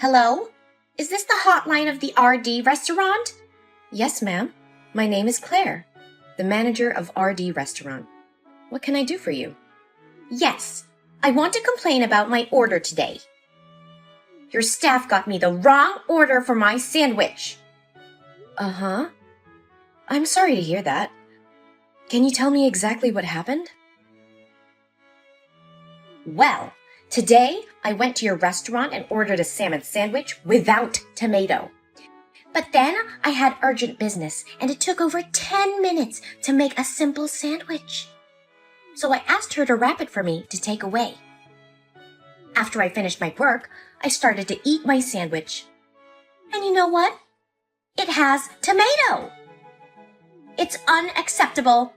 Hello? Is this the hotline of the RD restaurant? Yes, ma'am. My name is Claire, the manager of RD Restaurant. What can I do for you? Yes, I want to complain about my order today. Your staff got me the wrong order for my sandwich. Uh-huh. I'm sorry to hear that. Can you tell me exactly what happened? Well, today I went to your restaurant and ordered a salmon sandwich without tomato. But then I had urgent business and it took over 10 minutes to make a simple sandwich. So I asked her to wrap it for me to take away. After I finished my work, I started to eat my sandwich. And you know what? It has tomato. It's unacceptable.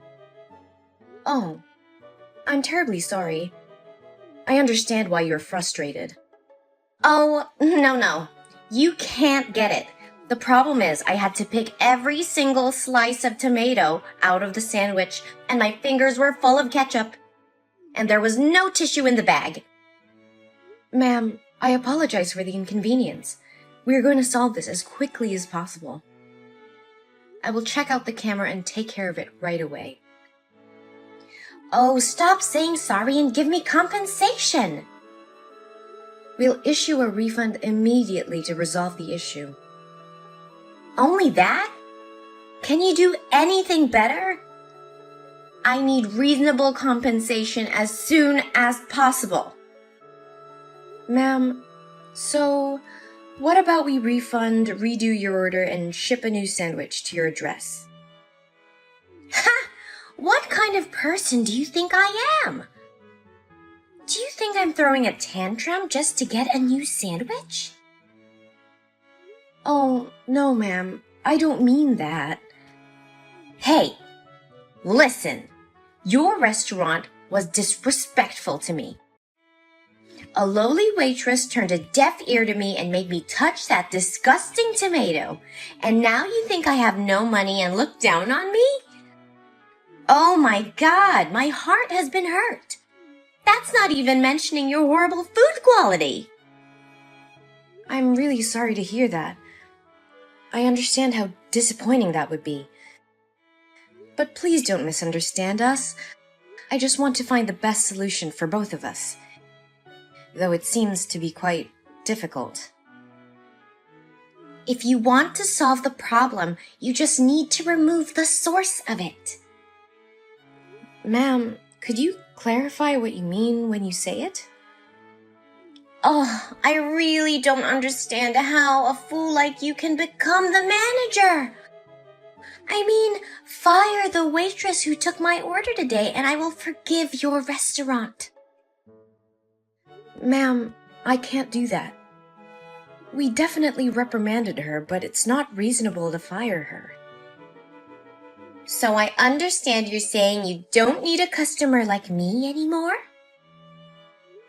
Oh, I'm terribly sorry. I understand why you're frustrated. Oh, no. You can't get it. The problem is I had to pick every single slice of tomato out of the sandwich, and my fingers were full of ketchup. And there was no tissue in the bag. Ma'am, I apologize for the inconvenience. We are going to solve this as quickly as possible. I will check out the camera and take care of it right away. Oh, stop saying sorry and give me compensation. We'll issue a refund immediately to resolve the issue. Only that? Can you do anything better? I need reasonable compensation as soon as possible. Ma'am, so what about we refund, redo your order, and ship a new sandwich to your address? Ha! What kind of person do you think I am? Do you think I'm throwing a tantrum just to get a new sandwich? Oh, no, ma'am. I don't mean that. Hey, listen. Your restaurant was disrespectful to me. A lowly waitress turned a deaf ear to me and made me touch that disgusting tomato. And now you think I have no money and look down on me? Oh my God, my heart has been hurt. That's not even mentioning your horrible food quality. I'm really sorry to hear that. I understand how disappointing that would be. But please don't misunderstand us. I just want to find the best solution for both of us, though it seems to be quite difficult. If you want to solve the problem, you just need to remove the source of it. Ma'am, could you clarify what you mean when you say it? Oh, I really don't understand how a fool like you can become the manager. I mean, fire the waitress who took my order today and I will forgive your restaurant. Ma'am, I can't do that. We definitely reprimanded her, but it's not reasonable to fire her. So I understand you're saying you don't need a customer like me anymore?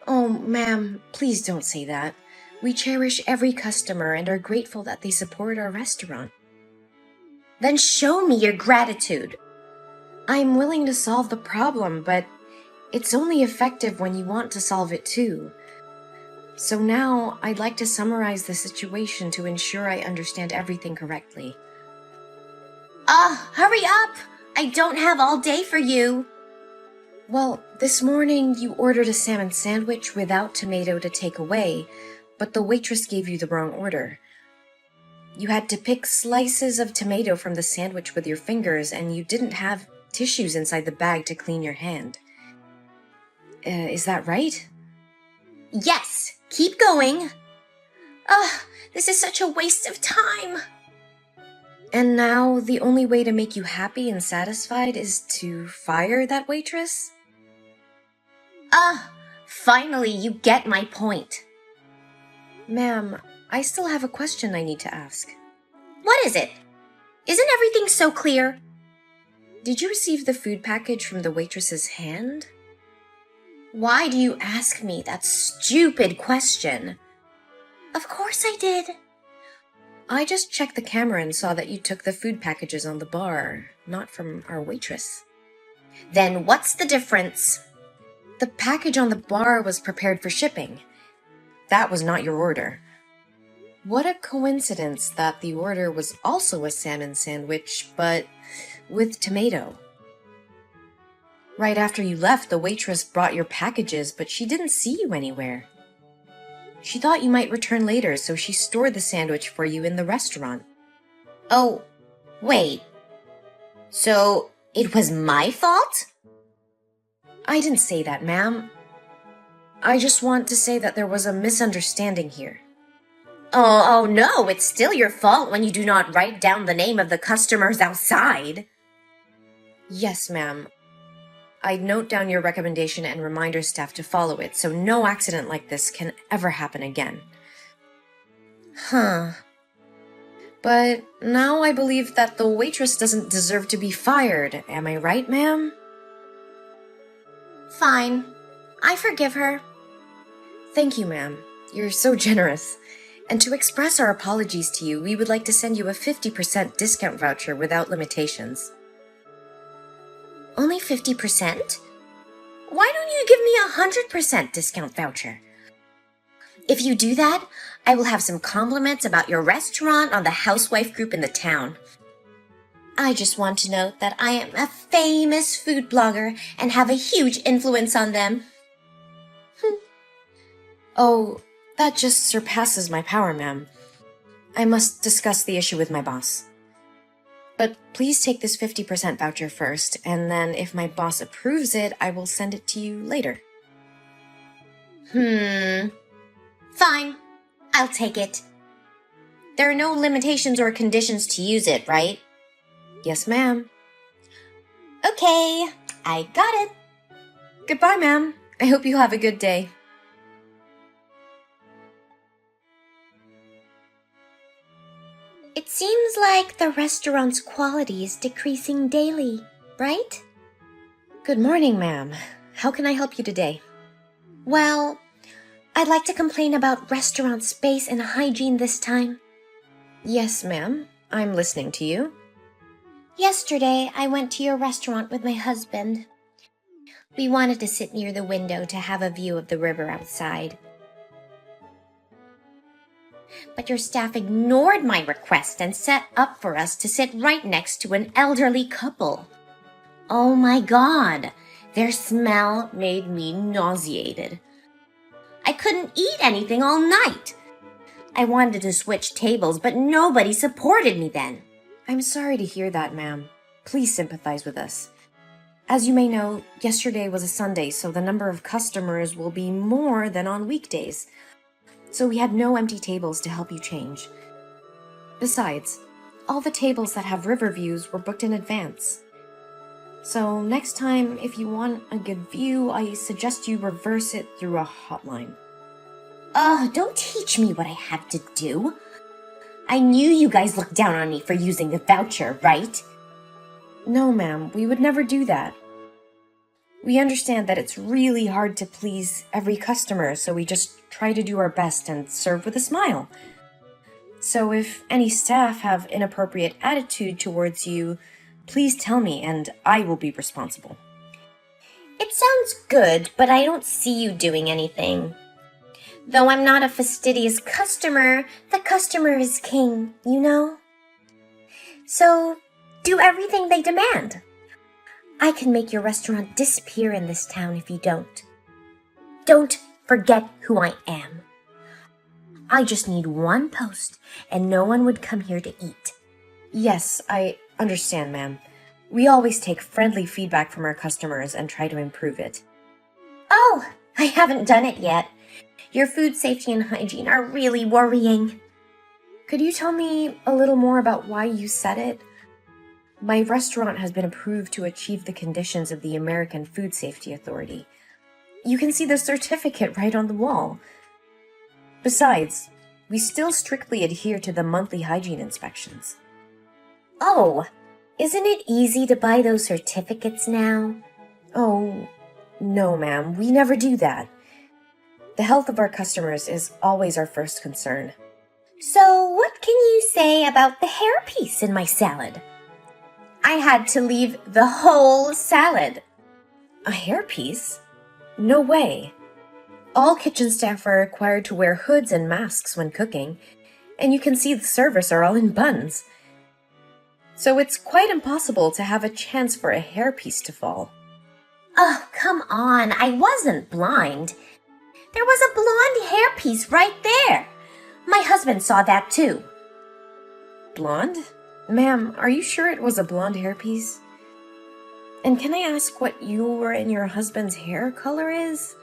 Oh, ma'am, please don't say that. We cherish every customer and are grateful that they support our restaurant. Then show me your gratitude. I'm willing to solve the problem, but it's only effective when you want to solve it too. So now I'd like to summarize the situation to ensure I understand everything correctly. Hurry up! I don't have all day for you. Well, this morning you ordered a salmon sandwich without tomato to take away, but the waitress gave you the wrong order. You had to pick slices of tomato from the sandwich with your fingers, and you didn't have tissues inside the bag to clean your hand. Is that right? Yes, keep going. This is such a waste of time. And now the only way to make you happy and satisfied is to fire that waitress? Finally you get my point. Ma'am, I still have a question I need to ask. What is it? Isn't everything so clear? Did you receive the food package from the waitress's hand? Why do you ask me that stupid question? Of course I did. I just checked the camera and saw that you took the food packages on the bar, not from our waitress. Then what's the difference? The package on the bar was prepared for shipping. That was not your order. What a coincidence that the order was also a salmon sandwich, but with tomato. Right after you left, the waitress brought your packages, but she didn't see you anywhere. She thought you might return later, so she stored the sandwich for you in the restaurant. Oh, wait. So it was my fault? I didn't say that, ma'am. I just want to say that there was a misunderstanding here. Oh no, it's still your fault when you do not write down the name of the customers outside. Yes, ma'am. I'd note down your recommendation and remind our staff to follow it, so no accident like this can ever happen again. Huh. But now I believe that the waitress doesn't deserve to be fired. Am I right, ma'am? Fine. I forgive her. Thank you, ma'am. You're so generous. And to express our apologies to you, we would like to send you a 50% discount voucher without limitations. Only 50%? Why don't you give me 100% discount voucher? If you do that, I will have some compliments about your restaurant on the housewife group in the town. I just want to note that I am a famous food blogger and have a huge influence on them. Oh, that just surpasses my power, ma'am. I must discuss the issue with my boss. But please take this 50% voucher first, and then if my boss approves it, I will send it to you later. Fine. I'll take it. There are no limitations or conditions to use it, right? Yes, ma'am. Okay, I got it. Goodbye, ma'am. I hope you have a good day. It seems like the restaurant's quality is decreasing daily, right? Good morning, ma'am. How can I help you today? Well, I'd like to complain about restaurant space and hygiene this time. Yes, ma'am. I'm listening to you. Yesterday, I went to your restaurant with my husband. We wanted to sit near the window to have a view of the river outside. But your staff ignored my request and set up for us to sit right next to an elderly couple. Oh my God, their smell made me nauseated. I couldn't eat anything all night. I wanted to switch tables, but nobody supported me then. I'm sorry to hear that, ma'am. Please sympathize with us. As you may know, yesterday was a Sunday, so the number of customers will be more than on weekdays. So we had no empty tables to help you change. Besides, all the tables that have river views were booked in advance. So next time, if you want a good view, I suggest you reverse it through a hotline. Don't teach me what I have to do. I knew you guys looked down on me for using the voucher, right? No, ma'am, we would never do that. We understand that it's really hard to please every customer, so we just try to do our best and serve with a smile. So if any staff have inappropriate attitude towards you, please tell me and I will be responsible. It sounds good, but I don't see you doing anything. Though I'm not a fastidious customer, the customer is king, you know? So, do everything they demand. I can make your restaurant disappear in this town if you don't. Don't forget who I am. I just need one post, and no one would come here to eat. Yes, I understand, ma'am. We always take friendly feedback from our customers and try to improve it. Oh, I haven't done it yet. Your food safety and hygiene are really worrying. Could you tell me a little more about why you said it? My restaurant has been approved to achieve the conditions of the American Food Safety Authority. You can see the certificate right on the wall. Besides, we still strictly adhere to the monthly hygiene inspections. Oh, isn't it easy to buy those certificates now? Oh, no, ma'am, we never do that. The health of our customers is always our first concern. So what can you say about the hairpiece in my salad? I had to leave the whole salad. A hairpiece? No way. All kitchen staff are required to wear hoods and masks when cooking, and you can see the servers are all in buns. So it's quite impossible to have a chance for a hairpiece to fall. Oh, come on, I wasn't blind. There was a blonde hairpiece right there. My husband saw that too. Blonde? Ma'am, are you sure it was a blonde hairpiece? And can I ask what your and your husband's hair color is?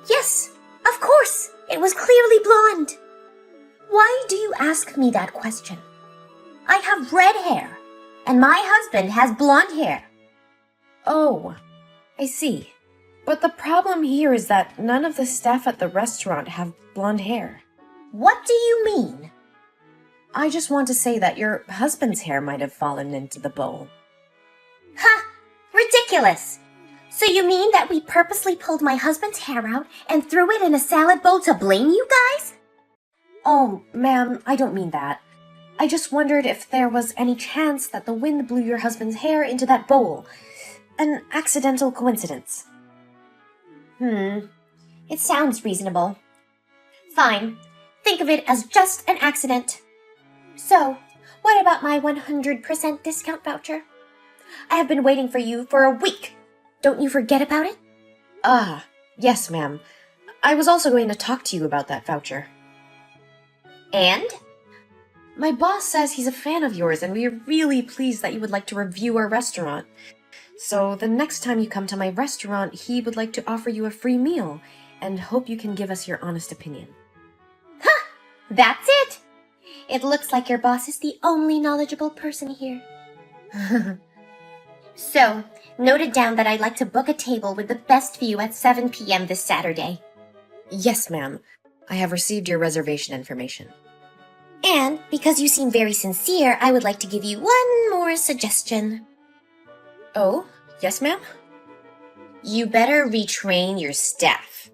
Yes, of course, it was clearly blonde. Why do you ask me that question? I have red hair, and my husband has blonde hair. Oh, I see. But the problem here is that none of the staff at the restaurant have blonde hair. What do you mean? I just want to say that your husband's hair might have fallen into the bowl. Ha! Ridiculous! So you mean that we purposely pulled my husband's hair out and threw it in a salad bowl to blame you guys? Oh, ma'am, I don't mean that. I just wondered if there was any chance that the wind blew your husband's hair into that bowl. An accidental coincidence. It sounds reasonable. Fine. Think of it as just an accident. So, what about my 100% discount voucher? I have been waiting for you for a week. Don't you forget about it? Ah, yes, ma'am. I was also going to talk to you about that voucher. And? My boss says he's a fan of yours, and we are really pleased that you would like to review our restaurant. So the next time you come to my restaurant, he would like to offer you a free meal, and hope you can give us your honest opinion. Ha! That's it! It looks like your boss is the only knowledgeable person here. So, note it down that I'd like to book a table with the best view at 7 p.m. this Saturday. Yes, ma'am. I have received your reservation information. And, because you seem very sincere, I would like to give you one more suggestion. Oh, yes, ma'am? You better retrain your staff.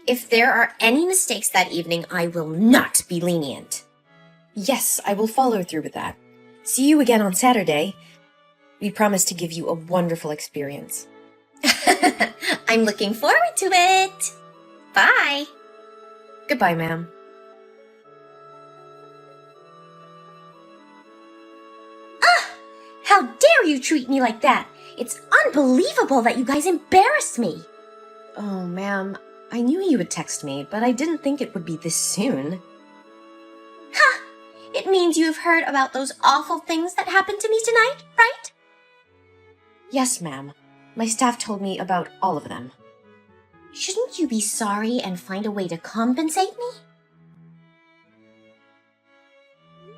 If there are any mistakes that evening, I will not be lenient. Yes, I will follow through with that. See you again on Saturday. We promise to give you a wonderful experience. I'm looking forward to it. Bye. Goodbye, ma'am. How dare you treat me like that? It's unbelievable that you guys embarrassed me. Oh, ma'am, I knew you would text me, but I didn't think it would be this soon. Ha! It means you've heard about those awful things that happened to me tonight, right? Yes, ma'am. My staff told me about all of them. Shouldn't you be sorry and find a way to compensate me?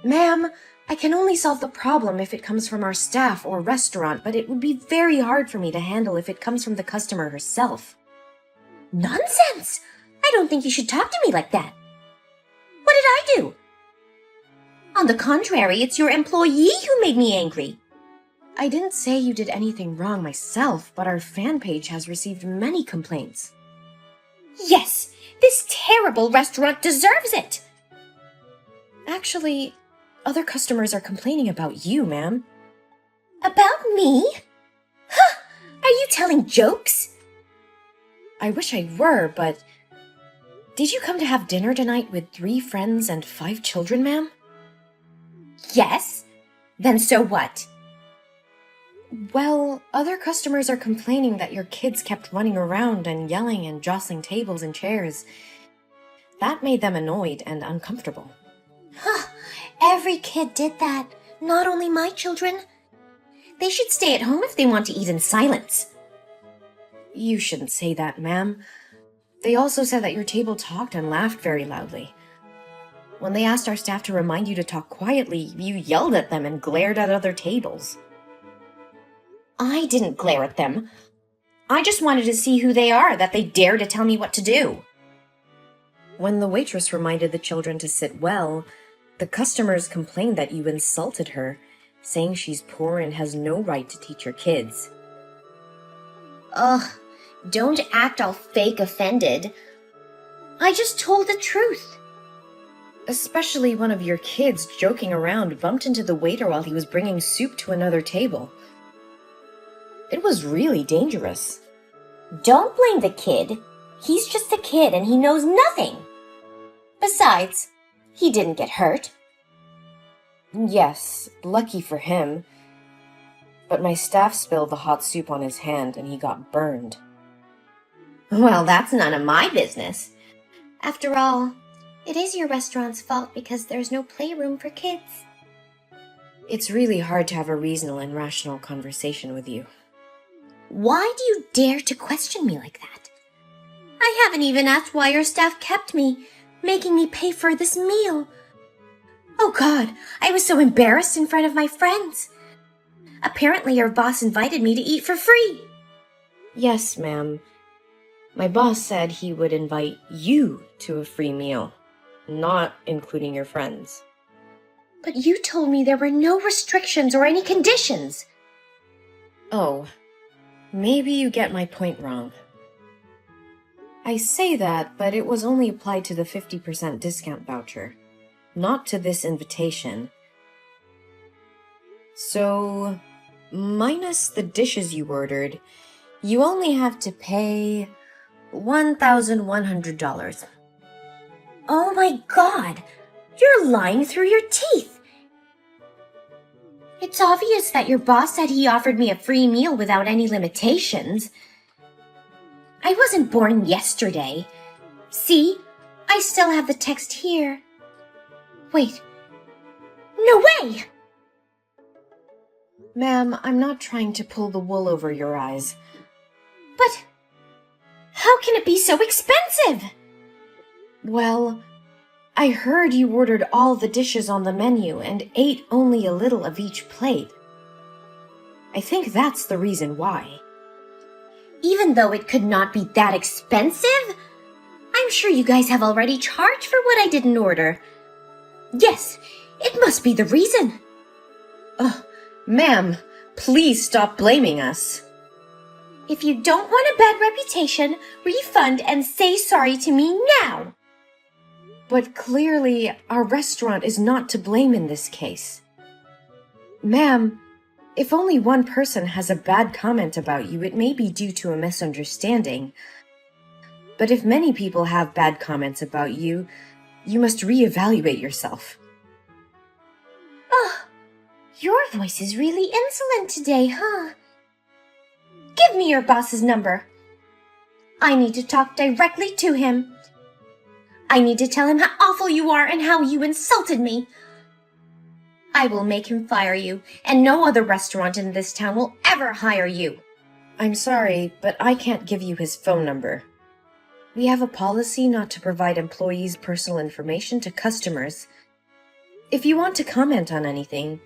Ma'am, I can only solve the problem if it comes from our staff or restaurant, but it would be very hard for me to handle if it comes from the customer herself. Nonsense! I don't think you should talk to me like that. What did I do? On the contrary, it's your employee who made me angry. I didn't say you did anything wrong myself, but our fan page has received many complaints. Yes, this terrible restaurant deserves it. Actually, other customers are complaining about you, ma'am. About me? Huh! Are you telling jokes? I wish I were, but... Did you come to have dinner tonight with 3 friends and 5 children, ma'am? Yes. Then so what? Well, other customers are complaining that your kids kept running around and yelling and jostling tables and chairs. That made them annoyed and uncomfortable. Huh. Every kid did that, not only my children. They should stay at home if they want to eat in silence. You shouldn't say that, ma'am. They also said that your table talked and laughed very loudly. When they asked our staff to remind you to talk quietly, you yelled at them and glared at other tables. I didn't glare at them. I just wanted to see who they are that they dare to tell me what to do. When the waitress reminded the children to sit well, the customers complained that you insulted her, saying she's poor and has no right to teach your kids. Ugh, don't act all fake offended. I just told the truth. Especially one of your kids joking around bumped into the waiter while he was bringing soup to another table. It was really dangerous. Don't blame the kid. He's just a kid and he knows nothing. Besides, He didn't get hurt. Yes, lucky for him. But my staff spilled the hot soup on his hand and he got burned. Well, that's none of my business. After all, it is your restaurant's fault because there's no playroom for kids. It's really hard to have a reasonable and rational conversation with you. Why do you dare to question me like that? I haven't even asked why your staff kept me, making me pay for this meal. Oh God, I was so embarrassed in front of my friends. Apparently your boss invited me to eat for free. Yes, ma'am. My boss said he would invite you to a free meal, not including your friends. But you told me there were no restrictions or any conditions. Oh, maybe you get my point wrong. I say that, but it was only applied to the 50% discount voucher, not to this invitation. So, minus the dishes you ordered, you only have to pay $1,100. Oh my God, you're lying through your teeth. It's obvious that your boss said he offered me a free meal without any limitations. I wasn't born yesterday. See, I still have the text here. Wait, no way! Ma'am, I'm not trying to pull the wool over your eyes. But how can it be so expensive? Well, I heard you ordered all the dishes on the menu and ate only a little of each plate. I think that's the reason why. Even though it could not be that expensive, I'm sure you guys have already charged for what I didn't order. Yes, it must be the reason. Oh, ma'am, please stop blaming us. If you don't want a bad reputation, refund and say sorry to me now. But clearly, our restaurant is not to blame in this case. Ma'am, if only one person has a bad comment about you, it may be due to a misunderstanding. But if many people have bad comments about you, you must reevaluate yourself. Oh, your voice is really insolent today, huh? Give me your boss's number. I need to talk directly to him. I need to tell him how awful you are and how you insulted me. I will make him fire you, and no other restaurant in this town will ever hire you. I'm sorry, but I can't give you his phone number. We have a policy not to provide employees' personal information to customers. If you want to comment on anything,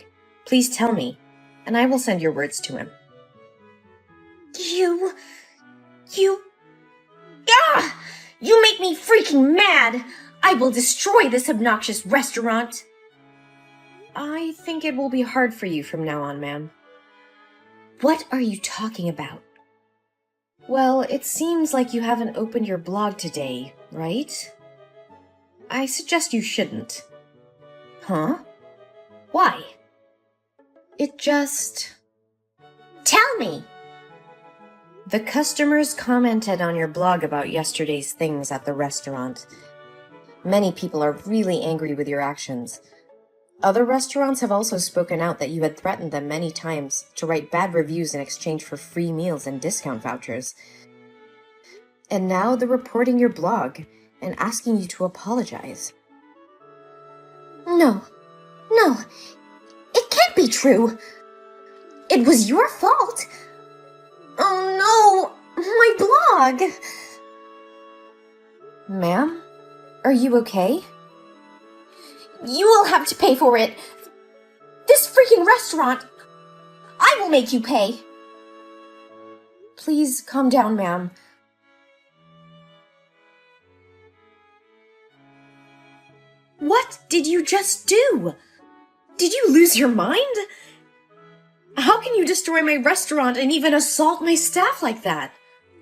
please tell me, and I will send your words to him. You make me freaking mad! I will destroy this obnoxious restaurant! I think it will be hard for you from now on, ma'am. What are you talking about? Well, it seems like you haven't opened your blog today, right? I suggest you shouldn't. Huh? Why? It just... Tell me! The customers commented on your blog about yesterday's things at the restaurant. Many people are really angry with your actions. Other restaurants have also spoken out that you had threatened them many times to write bad reviews in exchange for free meals and discount vouchers. And now they're reporting your blog and asking you to apologize. No, it can't be true. It was your fault. Oh no, my blog. Ma'am, are you okay? You will have to pay for it. This freaking restaurant. I will make you pay. Please calm down, ma'am. What did you just do? Did you lose your mind? How can you destroy my restaurant and even assault my staff like that?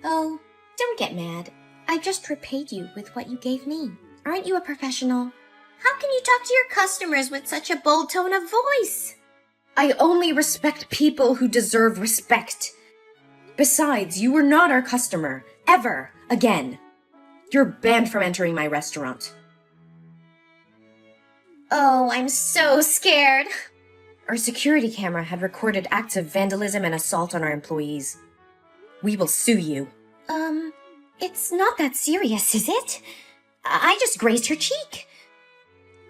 Oh, don't get mad. I just repaid you with what you gave me. Aren't you a professional? How can you talk to your customers with such a bold tone of voice? I only respect people who deserve respect. Besides, you were not our customer, ever again. You're banned from entering my restaurant. Oh, I'm so scared. Our security camera had recorded acts of vandalism and assault on our employees. We will sue you. It's not that serious, is it? I just grazed her cheek.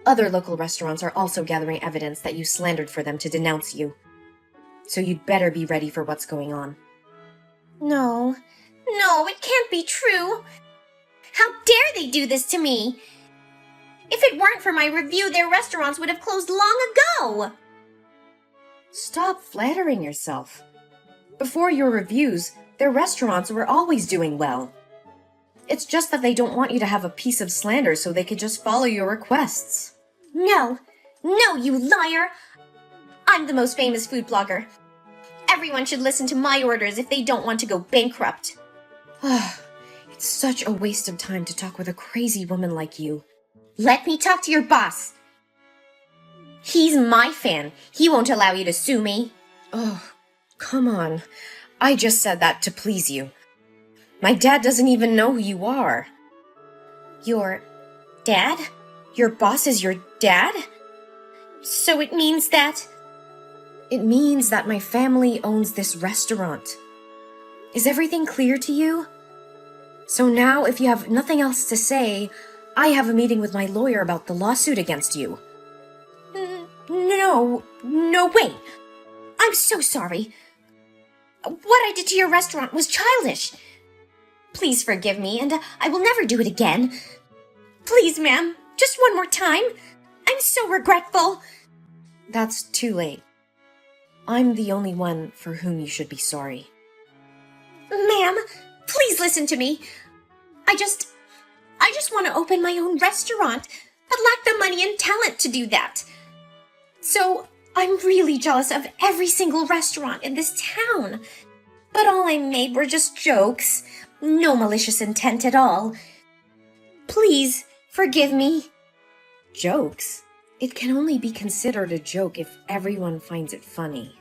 Other local restaurants are also gathering evidence that you slandered for them to denounce you. So you'd better be ready for what's going on. No, it can't be true. How dare they do this to me? If it weren't for my review, their restaurants would have closed long ago. Stop flattering yourself. Before your reviews, their restaurants were always doing well. It's just that they don't want you to have a piece of slander so they could just follow your requests. No, you liar. I'm the most famous food blogger. Everyone should listen to my orders if they don't want to go bankrupt. It's such a waste of time to talk with a crazy woman like you. Let me talk to your boss. He's my fan. He won't allow you to sue me. Oh, come on. I just said that to please you. My dad doesn't even know who you are. Your dad? Your boss is your dad? So it means that... It means that my family owns this restaurant. Is everything clear to you? So now, if you have nothing else to say, I have a meeting with my lawyer about the lawsuit against you. No, wait. I'm so sorry. What I did to your restaurant was childish. Please forgive me, and I will never do it again. Please, ma'am, just one more time. I'm so regretful. That's too late. I'm the only one for whom you should be sorry. Ma'am, please listen to me. I just want to open my own restaurant, but lack the money and talent to do that. So I'm really jealous of every single restaurant in this town. But all I made were just jokes. No malicious intent at all. Please, forgive me. Jokes? It can only be considered a joke if everyone finds it funny.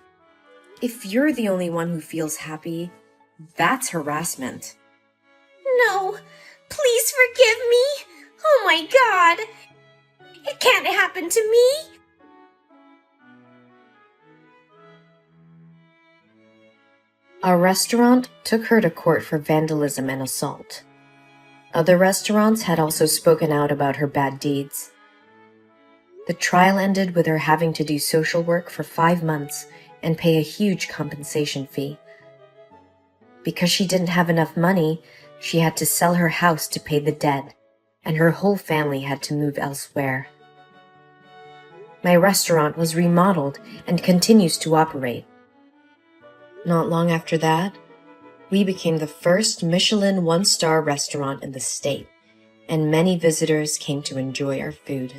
If you're the only one who feels happy, that's harassment. No, please forgive me. Oh my God. It can't happen to me. Our restaurant took her to court for vandalism and assault. Other restaurants had also spoken out about her bad deeds. The trial ended with her having to do social work for 5 months and pay a huge compensation fee. Because she didn't have enough money, she had to sell her house to pay the debt, and her whole family had to move elsewhere. My restaurant was remodeled and continues to operate. Not long after that, we became the first Michelin 1-star restaurant in the state, and many visitors came to enjoy our food.